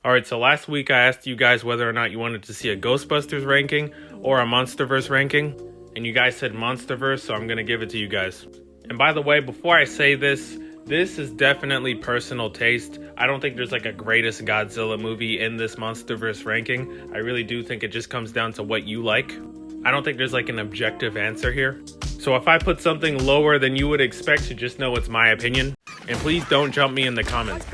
Alright, so last week I asked you guys whether or not you wanted to see a Ghostbusters ranking or a Monsterverse ranking, and you guys said Monsterverse, so I'm gonna give it to you guys. And by the way, before I say this is definitely personal taste. I don't think there's like a greatest Godzilla movie in this Monsterverse ranking. I really do think it just comes down to what you like. I don't think there's like an objective answer here. So if I put something lower than you would expect, to just know it's my opinion. And please don't jump me in the comments.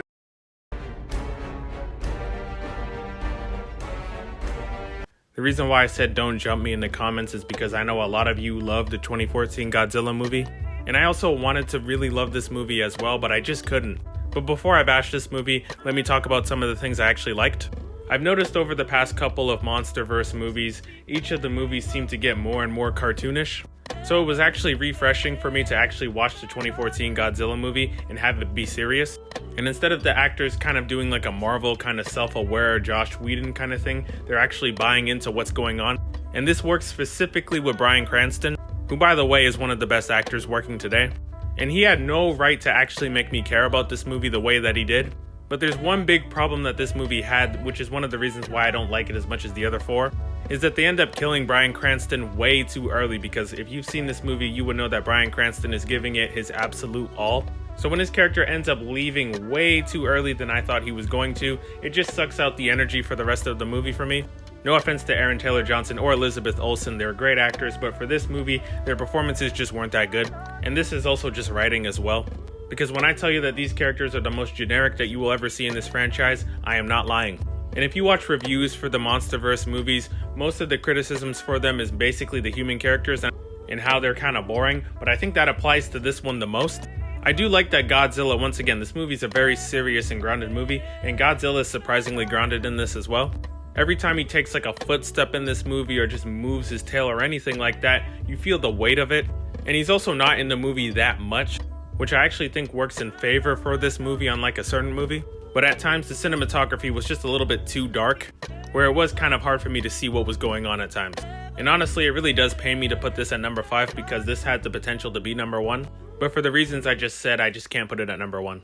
The reason why I said don't jump me in the comments is because I know a lot of you love the 2014 Godzilla movie. And I also wanted to really love this movie as well, but I just couldn't. But before I bash this movie, let me talk about some of the things I actually liked. I've noticed over the past couple of Monsterverse movies, each of the movies seem to get more and more cartoonish. So it was actually refreshing for me to actually watch the 2014 Godzilla movie and have it be serious. And instead of the actors kind of doing like a Marvel kind of self-aware Joss Whedon kind of thing, they're actually buying into what's going on. And this works specifically with Bryan Cranston, who by the way is one of the best actors working today. And he had no right to actually make me care about this movie the way that he did. But there's one big problem that this movie had, which is one of the reasons why I don't like it as much as the other four, is that they end up killing Bryan Cranston way too early, because if you've seen this movie, you would know that Bryan Cranston is giving it his absolute all. So when his character ends up leaving way too early than I thought he was going to, it just sucks out the energy for the rest of the movie for me. No offense to Aaron Taylor-Johnson or Elizabeth Olsen, they're great actors, but for this movie, their performances just weren't that good. And this is also just writing as well. Because when I tell you that these characters are the most generic that you will ever see in this franchise, I am not lying. And if you watch reviews for the Monsterverse movies, most of the criticisms for them is basically the human characters and how they're kind of boring, but I think that applies to this one the most. I do like that Godzilla, once again, this movie is a very serious and grounded movie, and Godzilla is surprisingly grounded in this as well. Every time he takes like a footstep in this movie or just moves his tail or anything like that, you feel the weight of it. And he's also not in the movie that much, which I actually think works in favor for this movie unlike a certain movie. But at times the cinematography was just a little bit too dark, where it was kind of hard for me to see what was going on at times. And honestly, it really does pain me to put this at number 5 because this had the potential to be number 1. But for the reasons I just said, I just can't put it at number 1.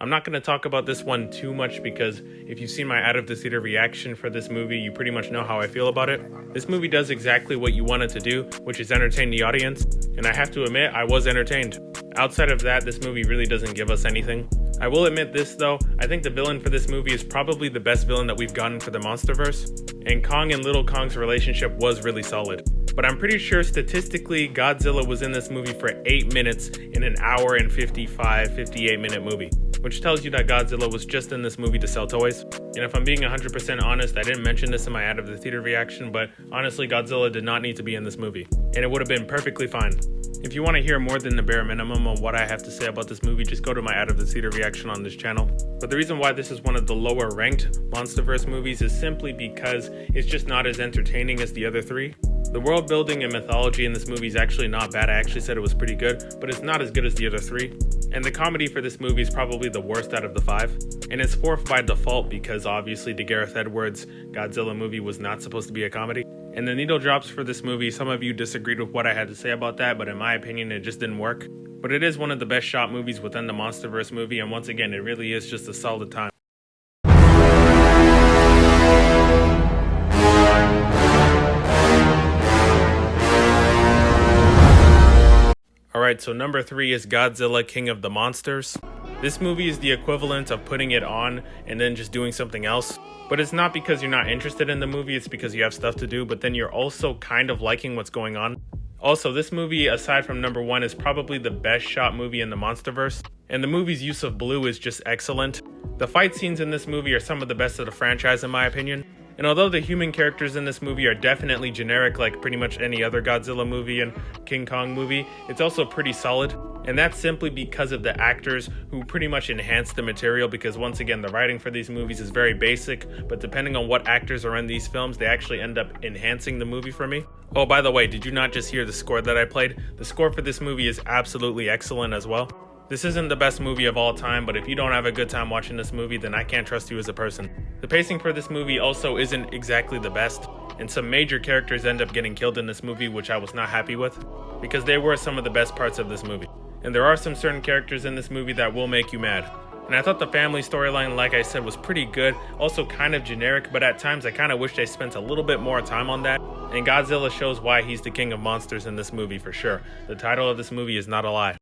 I'm not going to talk about this one too much because if you've seen my out of the theater reaction for this movie, you pretty much know how I feel about it. This movie does exactly what you want it to do, which is entertain the audience, and I have to admit, I was entertained. Outside of that, this movie really doesn't give us anything. I will admit this though, I think the villain for this movie is probably the best villain that we've gotten for the Monsterverse, and Kong and Little Kong's relationship was really solid. But I'm pretty sure statistically, Godzilla was in this movie for 8 minutes in an hour and 58 minute movie, which tells you that Godzilla was just in this movie to sell toys. And if I'm being 100% honest, I didn't mention this in my out of the theater reaction, but honestly, Godzilla did not need to be in this movie, and it would have been perfectly fine. If you want to hear more than the bare minimum on what I have to say about this movie, just go to my out of the theater reaction on this channel. But the reason why this is one of the lower ranked Monsterverse movies is simply because it's just not as entertaining as the other three. The world building and mythology in this movie is actually not bad. I actually said it was pretty good, but it's not as good as the other three. And the comedy for this movie is probably the worst out of the 5. And it's 4th by default because obviously the Gareth Edwards Godzilla movie was not supposed to be a comedy. And the needle drops for this movie, some of you disagreed with what I had to say about that, but in my opinion it just didn't work. But it is one of the best shot movies within the Monsterverse movie, and once again it really is just a solid time. Alright, so number 3 is Godzilla King of the Monsters. This movie is the equivalent of putting it on and then just doing something else. But it's not because you're not interested in the movie, it's because you have stuff to do, but then you're also kind of liking what's going on. Also, this movie, aside from number 1, is probably the best shot movie in the Monsterverse, and the movie's use of blue is just excellent. The fight scenes in this movie are some of the best of the franchise in my opinion. And although the human characters in this movie are definitely generic like pretty much any other Godzilla movie and King Kong movie, it's also pretty solid. And that's simply because of the actors who pretty much enhance the material, because once again, the writing for these movies is very basic, but depending on what actors are in these films, they actually end up enhancing the movie for me. Oh, by the way, did you not just hear the score that I played? The score for this movie is absolutely excellent as well. This isn't the best movie of all time, but if you don't have a good time watching this movie, then I can't trust you as a person. The pacing for this movie also isn't exactly the best. and some major characters end up getting killed in this movie, which I was not happy with, because they were some of the best parts of this movie. And there are some certain characters in this movie that will make you mad. And I thought the family storyline, like I said, was pretty good, also kind of generic, but at times I kind of wish they spent a little bit more time on that. And Godzilla shows why he's the king of monsters in this movie for sure. The title of this movie is not a lie.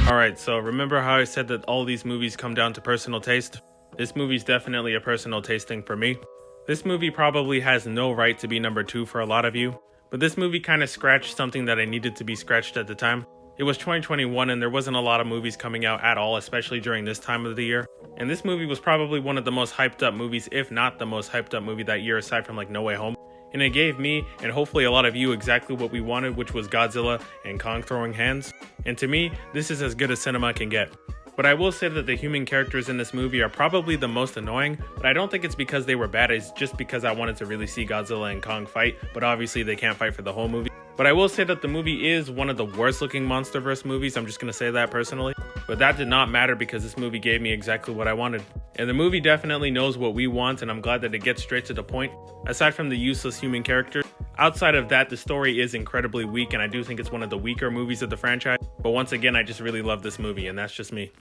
Alright, so remember how I said that all these movies come down to personal taste? This movie's definitely a personal taste thing for me. This movie probably has no right to be number 2 for a lot of you, but this movie kind of scratched something that I needed to be scratched at the time. It was 2021 and there wasn't a lot of movies coming out at all, especially during this time of the year. And this movie was probably one of the most hyped up movies, if not the most hyped up movie that year aside from like No Way Home. And it gave me, and hopefully a lot of you, exactly what we wanted, which was Godzilla and Kong throwing hands. And to me, this is as good as cinema can get. But I will say that the human characters in this movie are probably the most annoying, but I don't think it's because they were bad, it's just because I wanted to really see Godzilla and Kong fight, but obviously they can't fight for the whole movie. But I will say that the movie is one of the worst looking MonsterVerse movies, I'm just gonna say that personally. But that did not matter because this movie gave me exactly what I wanted. And the movie definitely knows what we want, and I'm glad that it gets straight to the point. Aside from the useless human characters, outside of that, the story is incredibly weak, and I do think it's one of the weaker movies of the franchise. But once again, I just really love this movie, and that's just me.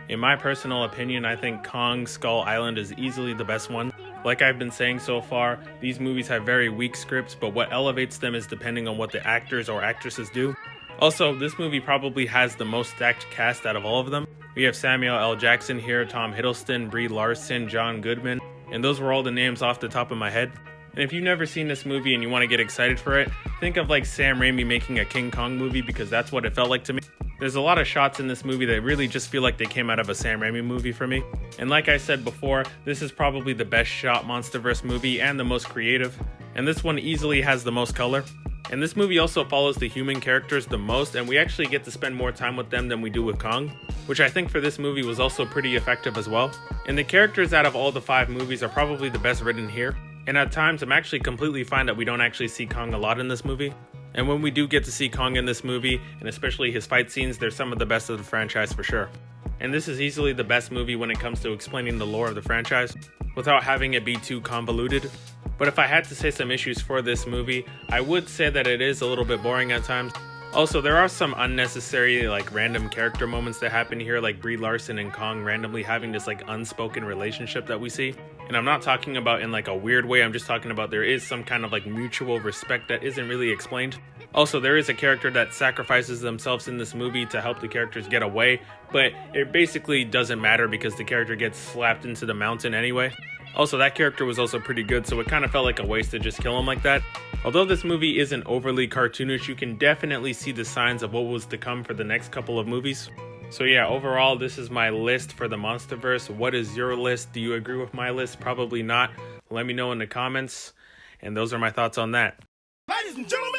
In my personal opinion, I think Kong Skull Island is easily the best one. Like I've been saying so far, these movies have very weak scripts, but what elevates them is depending on what the actors or actresses do. Also, this movie probably has the most stacked cast out of all of them. We have Samuel L. Jackson here, Tom Hiddleston, Brie Larson, John Goodman, and those were all the names off the top of my head. And if you've never seen this movie and you want to get excited for it, think of like Sam Raimi making a King Kong movie, because that's what it felt like to me. There's a lot of shots in this movie that really just feel like they came out of a Sam Raimi movie for me. And like I said before, this is probably the best shot MonsterVerse movie and the most creative. And this one easily has the most color. And this movie also follows the human characters the most, and we actually get to spend more time with them than we do with Kong, which I think for this movie was also pretty effective as well. And the characters out of all the 5 movies are probably the best written here. And at times, I'm actually completely fine that we don't actually see Kong a lot in this movie. And when we do get to see Kong in this movie, and especially his fight scenes, they're some of the best of the franchise for sure. And this is easily the best movie when it comes to explaining the lore of the franchise, without having it be too convoluted. But if I had to say some issues for this movie, I would say that it is a little bit boring at times. Also, there are some unnecessary, like, random character moments that happen here, like Brie Larson and Kong randomly having this, like, unspoken relationship that we see. And I'm not talking about in, like, a weird way, I'm just talking about there is some kind of, like, mutual respect that isn't really explained. Also, there is a character that sacrifices themselves in this movie to help the characters get away, but it basically doesn't matter because the character gets slapped into the mountain anyway. Also, that character was also pretty good, so it kind of felt like a waste to just kill him like that. Although this movie isn't overly cartoonish, you can definitely see the signs of what was to come for the next couple of movies. So yeah, overall, this is my list for the MonsterVerse. What is your list? Do you agree with my list? Probably not. Let me know in the comments. And those are my thoughts on that. Ladies and gentlemen,